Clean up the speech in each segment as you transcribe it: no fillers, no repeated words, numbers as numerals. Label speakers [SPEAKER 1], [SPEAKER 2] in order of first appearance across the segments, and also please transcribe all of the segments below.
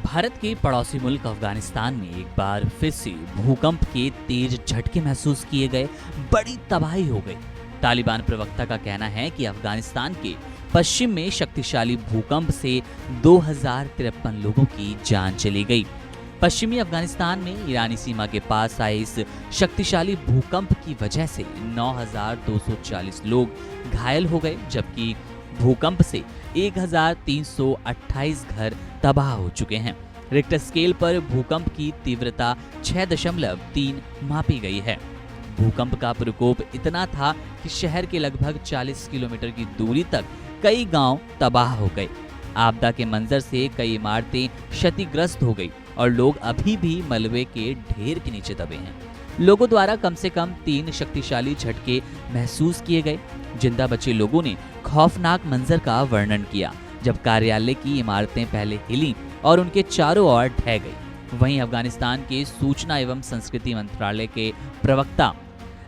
[SPEAKER 1] भारत के पड़ोसी मुल्क अफगानिस्तान में एक बार फिर से भूकंप के तेज झटके महसूस किए गए। बड़ी तबाही हो गई। तालिबान प्रवक्ता का कहना है कि अफगानिस्तान के पश्चिम में शक्तिशाली भूकंप से 2053 लोगों की जान चली गई। पश्चिमी अफगानिस्तान में ईरानी सीमा के पास आए इस शक्तिशाली भूकंप की वजह से 9,240 लोग घायल हो गए, जबकि भूकंप से 1,328 घर तबाह हो चुके हैं। रिक्टर स्केल पर भूकंप की तीव्रता 6.3 मापी गई है। भूकंप का प्रकोप इतना था कि शहर के लगभग 40 किलोमीटर की दूरी तक कई गांव तबाह हो गए। आपदा के मंजर से कई इमारतें क्षतिग्रस्त हो गई और लोग अभी भी मलबे के ढेर के नीचे दबे हैं। लोगों द्वारा कम से कम 3 शक्तिशाली झटके महसूस किए गए। जिंदा बचे लोगों ने खौफनाक मंजर का वर्णन किया, जब कार्यालय की इमारतें पहले हिली और उनके चारों ओर ढह गई। वहीं अफगानिस्तान के सूचना एवं संस्कृति मंत्रालय के प्रवक्ता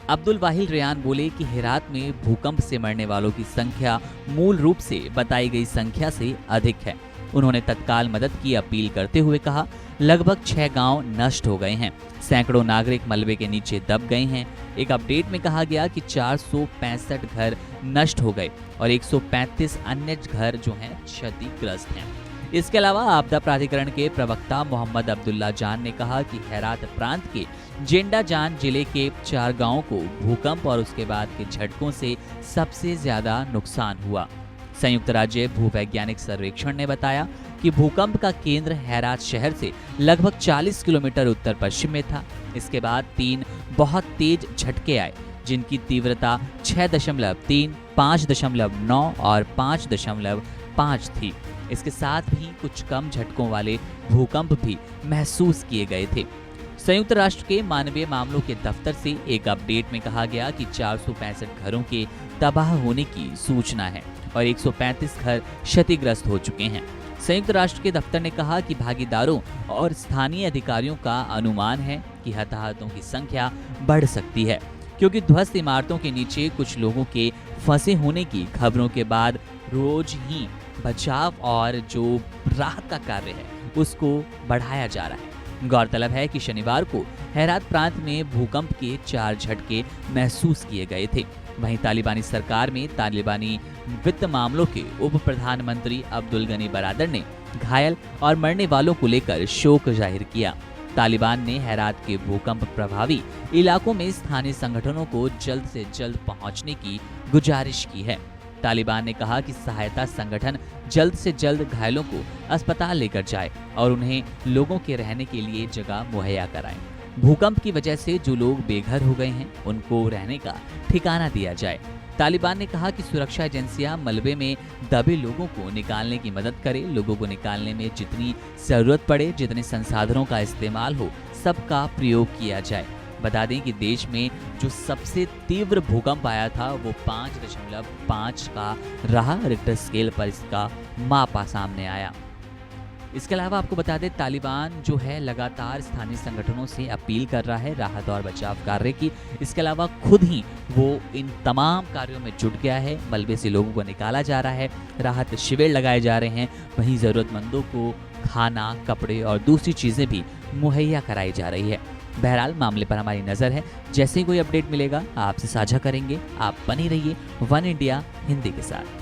[SPEAKER 1] अब्दुल वाहिल रेयान बोले कि हेरात में भूकंप से मरने वालों की संख्या मूल रूप से बताई गई संख्या से अधिक है। उन्होंने तत्काल मदद की अपील करते हुए कहा, लगभग 6 गांव नष्ट हो गए हैं, सैकड़ों नागरिक मलबे के नीचे दब गए हैं। एक अपडेट में कहा गया कि 465 घर नष्ट हो गए और 135 अन्य घर जो हैं क्षतिग्रस्त हैं। इसके अलावा आपदा प्राधिकरण के प्रवक्ता मोहम्मद अब्दुल्ला जान ने कहा कि हेरात प्रांत के जेंडा जान जिले के 4 गांवों को भूकंप और उसके बाद के झटकों से सबसे ज्यादा नुकसान हुआ। संयुक्त राज्य भूवैज्ञानिक सर्वेक्षण ने बताया कि भूकंप का केंद्र हेरात शहर से लगभग 40 किलोमीटर उत्तर पश्चिम में था। इसके बाद 3 बहुत तेज झटके आए, जिनकी तीव्रता 6.3, 5.9 और 5.5 थी। इसके साथ ही कुछ कम झटकों वाले भूकंप भी महसूस किए गए थे। संयुक्त राष्ट्र के मानवीय मामलों के दफ्तर से एक अपडेट में कहा गया कि 465 घरों के तबाह होने की सूचना है और 135 घर क्षतिग्रस्त हो चुके हैं। संयुक्त राष्ट्र के दफ्तर ने कहा कि भागीदारों और स्थानीय अधिकारियों का अनुमान है कि हताहतों की संख्या बढ़ सकती है, क्योंकि ध्वस्त इमारतों के नीचे कुछ लोगों के फंसे होने की खबरों के बाद रोज ही बचाव और जो राहत का कार्य है उसको बढ़ाया जा रहा है। गौरतलब है कि शनिवार को हेरात प्रांत में भूकंप के 4 झटके महसूस किए गए थे। वहीं तालिबानी सरकार में तालिबानी वित्त मामलों के उप प्रधानमंत्री अब्दुल गनी बरादर ने घायल और मरने वालों को लेकर शोक जाहिर किया। तालिबान ने हेरात के भूकंप प्रभावी इलाकों में स्थानीय संगठनों को जल्द से जल्द पहुंचने की गुजारिश की है। तालिबान ने कहा कि सहायता संगठन जल्द से जल्द घायलों को अस्पताल लेकर जाए और उन्हें लोगों के रहने के लिए जगह मुहैया कराएं। भूकंप की वजह से जो लोग बेघर हो गए हैं उनको रहने का ठिकाना दिया जाए। तालिबान ने कहा कि सुरक्षा एजेंसियां मलबे में दबे लोगों को निकालने की मदद करें। लोगों को निकालने में जितनी जरूरत पड़े, जितने संसाधनों का इस्तेमाल हो, सबका प्रयोग किया जाए। बता दें कि देश में जो सबसे तीव्र भूकंप आया था वो 5.5 का रहा। रिक्टर स्केल पर इसका मापा सामने आया। इसके अलावा आपको बता दें, तालिबान जो है लगातार स्थानीय संगठनों से अपील कर रहा है राहत और बचाव कार्य की। इसके अलावा खुद ही वो इन तमाम कार्यों में जुट गया है। मलबे से लोगों को निकाला जा रहा है, राहत शिविर लगाए जा रहे हैं, वहीं ज़रूरतमंदों को खाना, कपड़े और दूसरी चीज़ें भी मुहैया कराई जा रही है। बहरहाल मामले पर हमारी नज़र है। जैसे ही कोई अपडेट मिलेगा आपसे साझा करेंगे। आप बने रहिए वन इंडिया हिंदी के साथ।